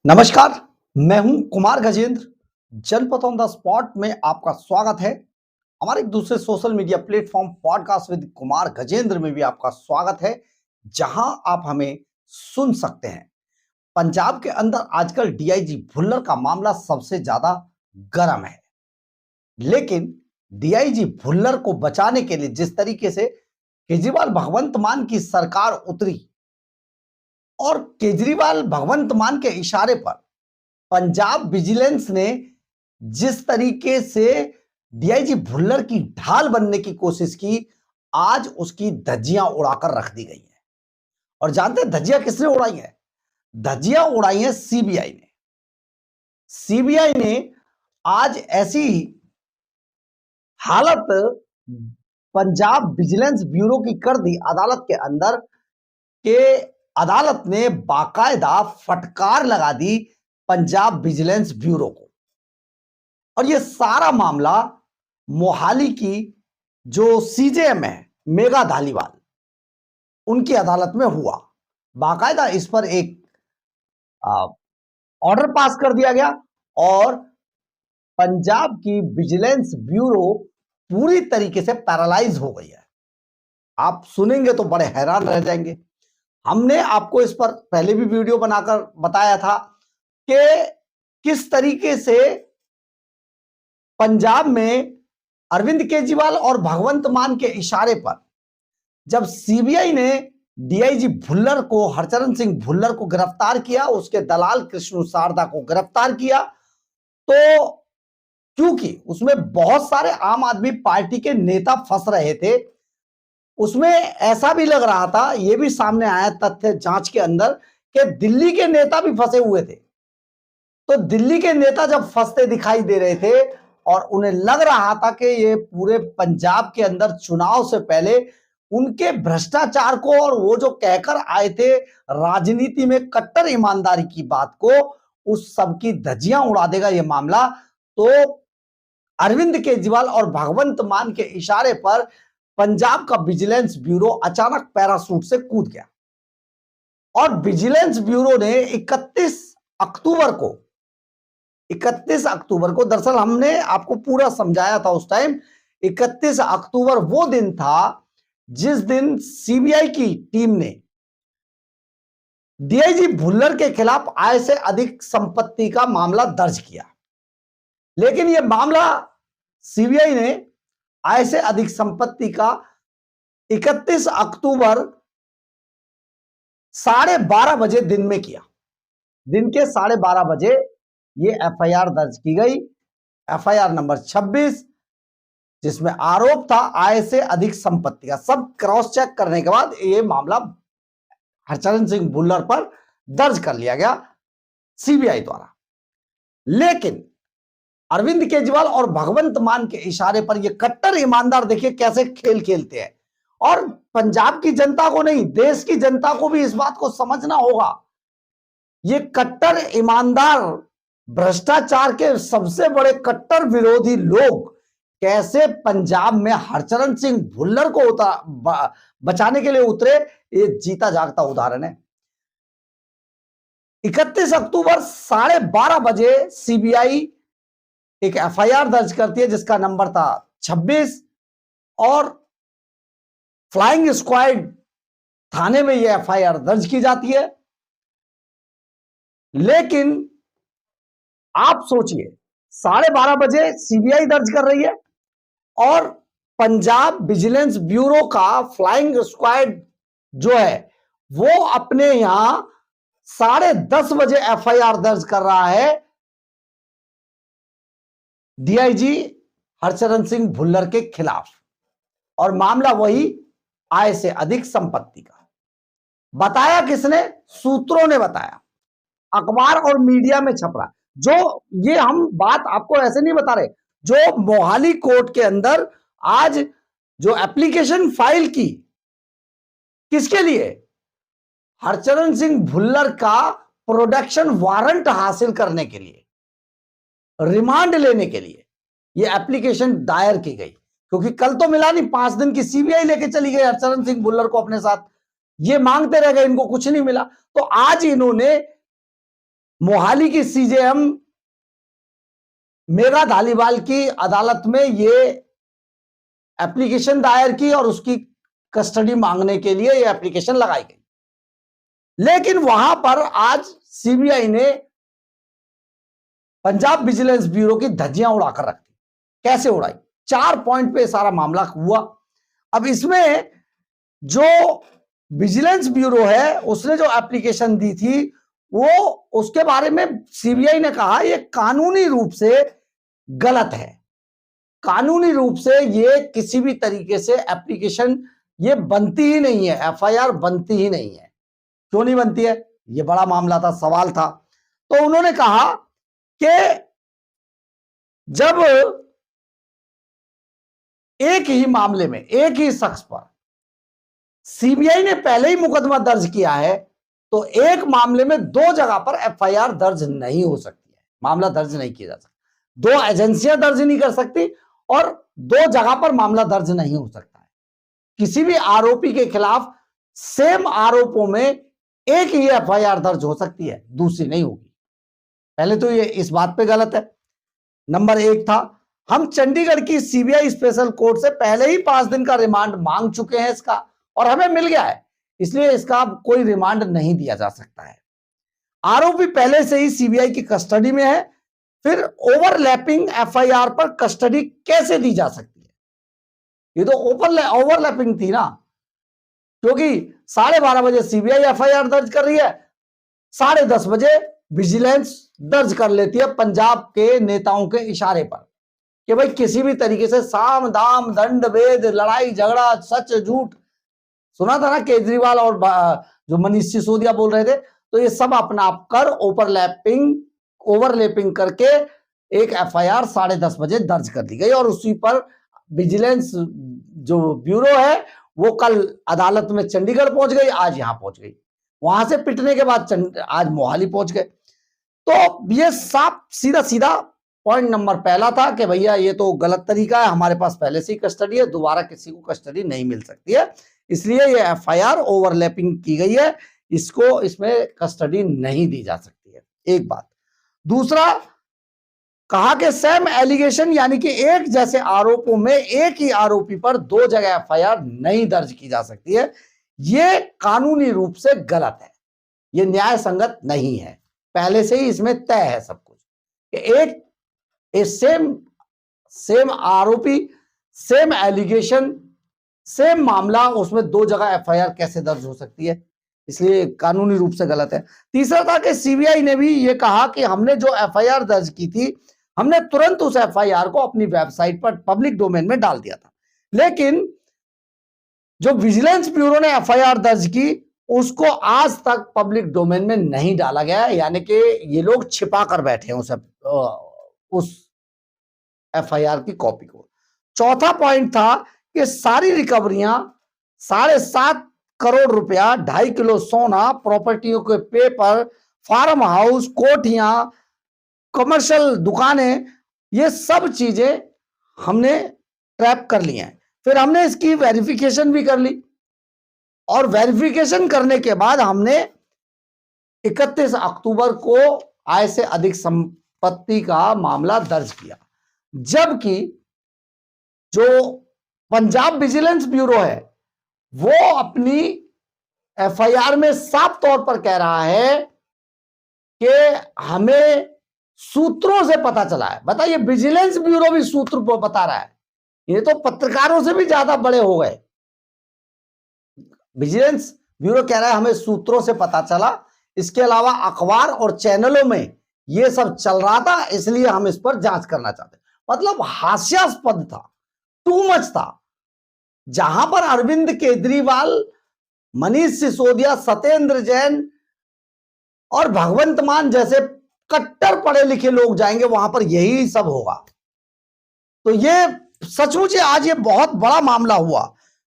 नमस्कार, मैं हूं कुमार गजेंद्र। जनपद ऑन द स्पॉट में आपका स्वागत है। हमारे एक दूसरे social media platform podcast with Kumar Gajendra में भी आपका स्वागत है, जहां आप हमें सुन सकते हैं। पंजाब के अंदर आजकल डीआईजी भुल्लर का मामला सबसे ज्यादा गर्म है, लेकिन डीआईजी भुल्लर को बचाने के लिए जिस तरीके से केजरीवाल भगवंत मान की सरकार उतरी और केजरीवाल भगवंत मान के इशारे पर पंजाब विजिलेंस ने जिस तरीके से डीआईजी भुल्लर की ढाल बनने की कोशिश की, आज उसकी धज्जियां उड़ाकर रख दी गई है। और जानते हैं धज्जियां किसने उड़ाई है? धज्जियां उड़ाई है सीबीआई ने। सीबीआई ने आज ऐसी हालत पंजाब विजिलेंस ब्यूरो की कर दी अदालत के अंदर कि अदालत ने बाकायदा फटकार लगा दी पंजाब विजिलेंस ब्यूरो को। और यह सारा मामला मोहाली की जो सीजेएम है मेघा धालीवाल, उनकी अदालत में हुआ। बाकायदा इस पर एक ऑर्डर पास कर दिया गया और पंजाब की विजिलेंस ब्यूरो पूरी तरीके से पैरालाइज हो गई है। आप सुनेंगे तो बड़े हैरान रह जाएंगे। हमने आपको इस पर पहले भी वीडियो बनाकर बताया था कि किस तरीके से पंजाब में अरविंद केजरीवाल और भगवंत मान के इशारे पर जब सीबीआई ने डीआईजी भुल्लर को, हरचरण सिंह भुल्लर को गिरफ्तार किया, उसके दलाल कृष्ण सारदा को गिरफ्तार किया, तो क्योंकि उसमें बहुत सारे आम आदमी पार्टी के नेता फंस रहे थे, उसमें ऐसा भी लग रहा था, यह भी सामने आया तथ्य जांच के अंदर कि दिल्ली के नेता भी फंसे हुए थे। तो दिल्ली के नेता जब फंसते दिखाई दे रहे थे और उन्हें लग रहा था कि ये पूरे पंजाब के अंदर चुनाव से पहले उनके भ्रष्टाचार को और वो जो कहकर आए थे राजनीति में कट्टर ईमानदारी की बात को, उस सब की धज्जियां उड़ा देगा ये मामला। तो अरविंद केजरीवाल और भगवंत मान के इशारे पर पंजाब का विजिलेंस ब्यूरो अचानक पैराशूट से कूद गया और विजिलेंस ब्यूरो ने 31 अक्टूबर को दरअसल हमने आपको पूरा समझाया था उस टाइम। 31 अक्टूबर वो दिन था जिस दिन सीबीआई की टीम ने डीआईजी भुल्लर के खिलाफ आय से अधिक संपत्ति का मामला दर्ज किया। लेकिन यह मामला सीबीआई ने आय से अधिक संपत्ति का 31 अक्टूबर 12:30 बजे दिन में किया। दिन के 12:30 बजे ये एफआईआर दर्ज की गई, एफआईआर नंबर 26, जिसमें आरोप था आय से अधिक संपत्ति का। सब क्रॉस चेक करने के बाद ये मामला हरचरण सिंह भुल्लर पर दर्ज कर लिया गया सीबीआई द्वारा। लेकिन अरविंद केजरीवाल और भगवंत मान के इशारे पर ये कट्टर ईमानदार देखिए कैसे खेल खेलते हैं। और पंजाब की जनता को नहीं, देश की जनता को भी इस बात को समझना होगा, ये कट्टर ईमानदार भ्रष्टाचार के सबसे बड़े कट्टर विरोधी लोग कैसे पंजाब में हरचरण सिंह भुल्लर को बचाने के लिए उतरे, ये जीता जागता उदाहरण है। 31 अक्टूबर 12:30 बजे सीबीआई एक एफआईआर दर्ज करती है जिसका नंबर था 26 और फ्लाइंग स्क्वाड थाने में यह एफआईआर दर्ज की जाती है। लेकिन आप सोचिए 12:30 बजे सीबीआई दर्ज कर रही है और पंजाब विजिलेंस ब्यूरो का फ्लाइंग स्क्वाड जो है वो अपने यहां 10:30 बजे एफआईआर दर्ज कर रहा है डीआईजी हरचरण सिंह भुल्लर के खिलाफ। और मामला वही आय से अधिक संपत्ति का। बताया किसने? सूत्रों ने बताया, अखबार और मीडिया में छप रहा। जो ये हम बात आपको ऐसे नहीं बता रहे, जो मोहाली कोर्ट के अंदर आज जो एप्लीकेशन फाइल की, किसके लिए? हरचरण सिंह भुल्लर का प्रोडक्शन वारंट हासिल करने के लिए, रिमांड लेने के लिए यह एप्लीकेशन दायर की गई। क्योंकि कल तो मिला नहीं, 5 दिन की सीबीआई लेके चली गई हरचरण सिंह भुल्लर को अपने साथ, ये मांगते रह गए, इनको कुछ नहीं मिला। तो आज इन्होंने मोहाली की सीजेएम मेघा धालीवाल की अदालत में ये एप्लीकेशन दायर की और उसकी कस्टडी मांगने के लिए ये एप्लीकेशन लगाई गई। लेकिन वहां पर आज सीबीआई ने पंजाब विजिलेंस ब्यूरो की धज्जियां उड़ाकर रख दी। कैसे उड़ाई? 4 पॉइंट पे सारा मामला हुआ। अब इसमें जो विजिलेंस ब्यूरो है उसने जो एप्लीकेशन दी थी वो उसके बारे में सीबीआई ने कहा ये कानूनी रूप से गलत है। कानूनी रूप से ये किसी भी तरीके से एप्लीकेशन ये बनती ही नहीं है, एफआईआर बनती ही नहीं है। क्यों नहीं बनती है? ये बड़ा मामला था, सवाल था। तो उन्होंने कहा कि जब एक ही मामले में एक ही शख्स पर सीबीआई ने पहले ही मुकदमा दर्ज किया है तो एक मामले में 2 जगह पर एफआईआर दर्ज नहीं हो सकती है, मामला दर्ज नहीं किया जा सकता। 2 एजेंसियां दर्ज नहीं कर सकती और 2 जगह पर मामला दर्ज नहीं हो सकता है। किसी भी आरोपी के खिलाफ सेम आरोपों में एक ही एफआईआर दर्ज हो सकती है, दूसरी नहीं होगी। पहले तो ये इस बात पे गलत है। नंबर 1 था, हम चंडीगढ़ की सीबीआई स्पेशल कोर्ट से पहले ही 5 दिन का रिमांड मांग चुके हैं इसका और हमें मिल गया है, इसलिए इसका कोई रिमांड नहीं दिया जा सकता है। आरोपी पहले से ही सीबीआई की कस्टडी में है, फिर ओवरलैपिंग एफआईआर पर कस्टडी कैसे दी जा सकती है? ये तो ओवरलैपिंग थी ना, क्योंकि 12:30 बजे सीबीआई एफआईआर दर्ज कर रही है, 10:30 बजे विजिलेंस दर्ज कर लेती है पंजाब के नेताओं के इशारे पर कि भाई किसी भी तरीके से साम दाम दंड भेद लड़ाई झगड़ा सच झूठ, सुना था ना केजरीवाल और जो मनीष सिसोदिया बोल रहे थे, तो ये सब अपना आप कर ओवरलैपिंग करके एक एफआईआर 10:30 बजे दर्ज कर दी गई और उसी पर विजिलेंस जो ब्यूरो है वो कल अदालत में चंडीगढ़ पहुंच गई, आज यहां पहुंच गई। वहां से पिटने के बाद आज मोहाली पहुंच गए। तो ये साफ सीधा पॉइंट नंबर पहला था कि भैया ये तो गलत तरीका है, हमारे पास पहले से ही कस्टडी है, दोबारा किसी को कस्टडी नहीं मिल सकती है, इसलिए ये एफआईआर ओवरलैपिंग की गई है, इसको इसमें कस्टडी नहीं दी जा सकती है। एक बात। दूसरा, कहा कि सेम एलिगेशन यानी कि एक जैसे आरोपों में एक ही आरोपी पर 2 जगह एफआईआर नहीं दर्ज की जा सकती है। यह कानूनी रूप से गलत है, यह न्याय संगत नहीं है। पहले से ही इसमें तय है सब कुछ कि सेम आरोपी, सेम एलिगेशन, सेम मामला, उसमें 2 जगह एफआईआर कैसे दर्ज हो सकती है, इसलिए कानूनी रूप से गलत है। तीसरा था कि सीबीआई ने भी यह कहा कि हमने जो एफआईआर दर्ज की थी हमने तुरंत उस एफआईआर को अपनी वेबसाइट पर पब्लिक डोमेन में डाल दिया था, लेकिन जो विजिलेंस ब्यूरो ने एफआईआर दर्ज की उसको आज तक पब्लिक डोमेन में नहीं डाला गया है, यानी कि ये लोग छिपा कर बैठे हैं उस एफआईआर की कॉपी को। चौथा पॉइंट था कि सारी रिकवरियां 7.5 करोड़ रुपया, 2.5 किलो सोना, प्रॉपर्टियों के पेपर, फार्म हाउस, कोठियां, कमर्शियल दुकानें, ये सब चीजें हमने ट्रैप कर ली हैं। फिर हमने इसकी वेरिफिकेशन भी कर ली और वेरिफिकेशन करने के बाद हमने 31 अक्टूबर को आय से अधिक संपत्ति का मामला दर्ज किया, जबकि जो पंजाब विजिलेंस ब्यूरो है वो अपनी एफआईआर में साफ तौर पर कह रहा है कि हमें सूत्रों से पता चला है। बताइए, विजिलेंस ब्यूरो भी सूत्र बता रहा है, ये तो पत्रकारों से भी ज्यादा बड़े हो गए। विजिलेंस ब्यूरो कह रहा है हमें सूत्रों से पता चला, इसके अलावा अखबार और चैनलों में यह सब चल रहा था, इसलिए हम इस पर जांच करना चाहते। मतलब हास्यास्पद था, टू मच था। जहां पर अरविंद केजरीवाल, मनीष सिसोदिया, सत्येंद्र जैन और भगवंत मान जैसे कट्टर पढ़े लिखे लोग जाएंगे, वहां पर यही सब होगा। तो ये सचमुच आज ये बहुत बड़ा मामला हुआ।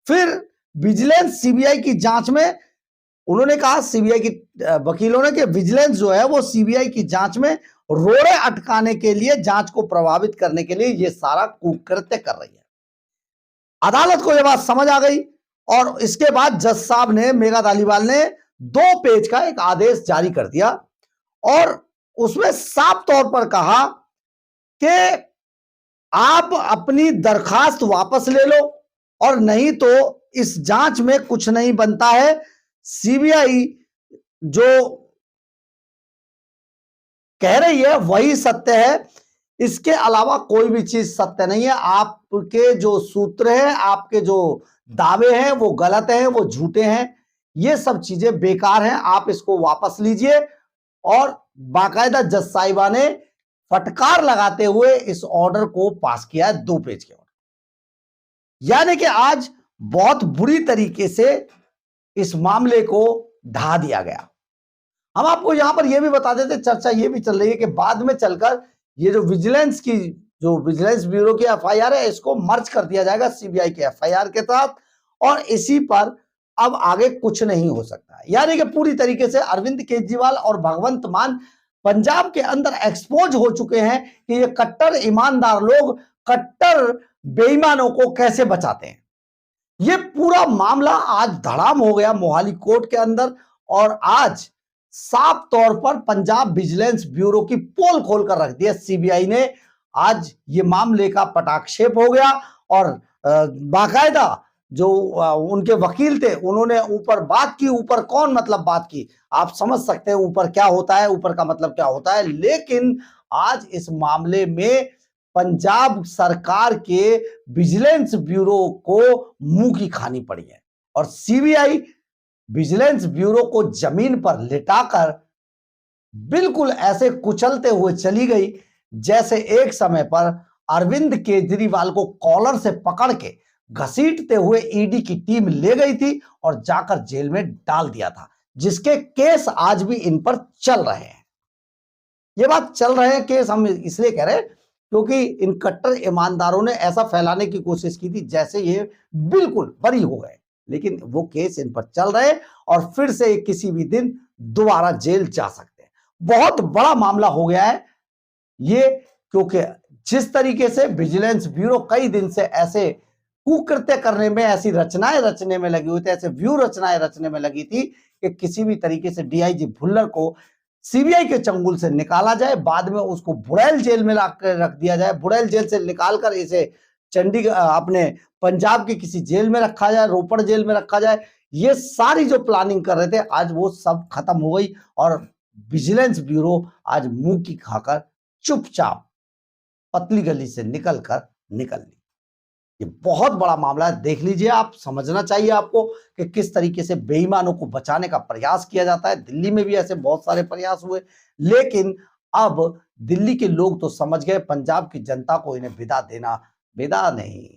फिर विजिलेंस सीबीआई की जांच में उन्होंने कहा, सीबीआई की वकीलों ने, कि विजिलेंस जो है वो सीबीआई की जांच में रोड़े अटकाने के लिए, जांच को प्रभावित करने के लिए ये सारा कुकृत्य कर रही है। अदालत को यह बात समझ आ गई और इसके बाद जज साहब ने, मेघा धालीवाल ने 2 पेज का एक आदेश जारी कर दिया और उसमें साफ तौर पर कहा कि आप अपनी दरखास्त वापस ले लो और नहीं तो इस जांच में कुछ नहीं बनता है। सीबीआई जो कह रही है वही सत्य है, इसके अलावा कोई भी चीज सत्य नहीं है। आपके जो सूत्र हैं, आपके जो दावे हैं वो गलत हैं, वो झूठे हैं, ये सब चीजें बेकार हैं। आप इसको वापस लीजिए। और बाकायदा जज साहिबा ने फटकार लगाते हुए इस ऑर्डर को पास किया है, 2 पेज के ऑर्डर। यानी कि आज बहुत बुरी तरीके से इस मामले को ढा दिया गया। हम आपको यहां पर यह भी बता देते, चर्चा यह भी चल रही है कि बाद में चलकर ये जो विजिलेंस ब्यूरो की एफआईआर है, इसको मर्ज कर दिया जाएगा सीबीआई के एफआईआर के साथ और इसी पर अब आगे कुछ नहीं हो सकता है। यानी कि पूरी तरीके से अरविंद केजरीवाल और भगवंत मान पंजाब के अंदर एक्सपोज हो चुके हैं कि ये कट्टर ईमानदार लोग कट्टर बेईमानों को कैसे बचाते हैं। ये पूरा मामला आज धड़ाम हो गया मोहाली कोर्ट के अंदर और आज साफ तौर पर पंजाब विजिलेंस ब्यूरो की पोल खोलकर रख दी है सीबीआई ने। आज ये मामले का पटाक्षेप हो गया और बाकायदा जो उनके वकील थे उन्होंने ऊपर बात की। ऊपर कौन मतलब बात की, आप समझ सकते हैं ऊपर क्या होता है, ऊपर का मतलब क्या होता है। लेकिन आज इस मामले में पंजाब सरकार के विजिलेंस ब्यूरो को मुंह की खानी पड़ी है और सीबीआई विजिलेंस ब्यूरो को जमीन पर लिटाकर बिल्कुल ऐसे कुचलते हुए चली गई जैसे एक समय पर अरविंद केजरीवाल को कॉलर से पकड़ के घसीटते हुए ईडी की टीम ले गई थी और जाकर जेल में डाल दिया था, जिसके केस आज भी इन पर चल रहे हैं। ये बात चल रहे हैं केस हम इसलिए कह रहे हैं क्योंकि इन कट्टर ईमानदारों ने ऐसा फैलाने की कोशिश की थी जैसे ये बिल्कुल बरी हो गए, लेकिन वो केस इन पर चल रहे और फिर से किसी भी दिन दोबारा जेल जा सकते हैं। बहुत बड़ा मामला हो गया है ये, क्योंकि जिस तरीके से विजिलेंस ब्यूरो कई दिन से ऐसे कुकृत्य करने में, ऐसी रचनाएं रचने में लगी हुई थी, ऐसे व्यू रचनाएं रचने में लगी थी कि किसी भी तरीके से डीआईजी भुल्लर को सीबीआई के चंगुल से निकाला जाए, बाद में उसको बुड़ैल जेल में लाकर रख दिया जाए, बुड़ैल जेल से निकालकर इसे चंडीगढ़ अपने पंजाब की किसी जेल में रखा जाए, रोपड़ जेल में रखा जाए। ये सारी जो प्लानिंग कर रहे थे आज वो सब खत्म हो गई और विजिलेंस ब्यूरो आज मुंह की खाकर चुपचाप पतली गली से निकल ली। ये बहुत बड़ा मामला है, देख लीजिए आप, समझना चाहिए आपको कि किस तरीके से बेईमानों को बचाने का प्रयास किया जाता है। दिल्ली में भी ऐसे बहुत सारे प्रयास हुए, लेकिन अब दिल्ली के लोग तो समझ गए, पंजाब की जनता को इन्हें विदा नहीं,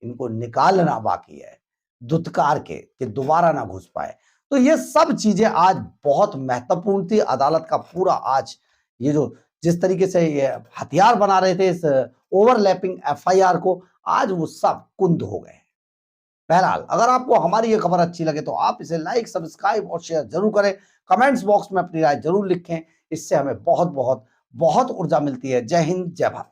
इनको निकालना बाकी है धुतकार के कि दोबारा ना घुस पाए। तो ये सब चीजें आज बहुत महत्वपूर्ण थी। अदालत का पूरा आज ये जो जिस तरीके से ये हथियार बना रहे थे इस ओवरलैपिंग एफआईआर को, आज वो सब कुंद हो गए। बहरहाल अगर आपको हमारी ये खबर अच्छी लगे तो आप इसे लाइक, सब्सक्राइब और शेयर जरूर करें। कमेंट्स बॉक्स में अपनी राय जरूर लिखें, इससे हमें बहुत बहुत बहुत ऊर्जा मिलती है। जय हिंद, जय भारत।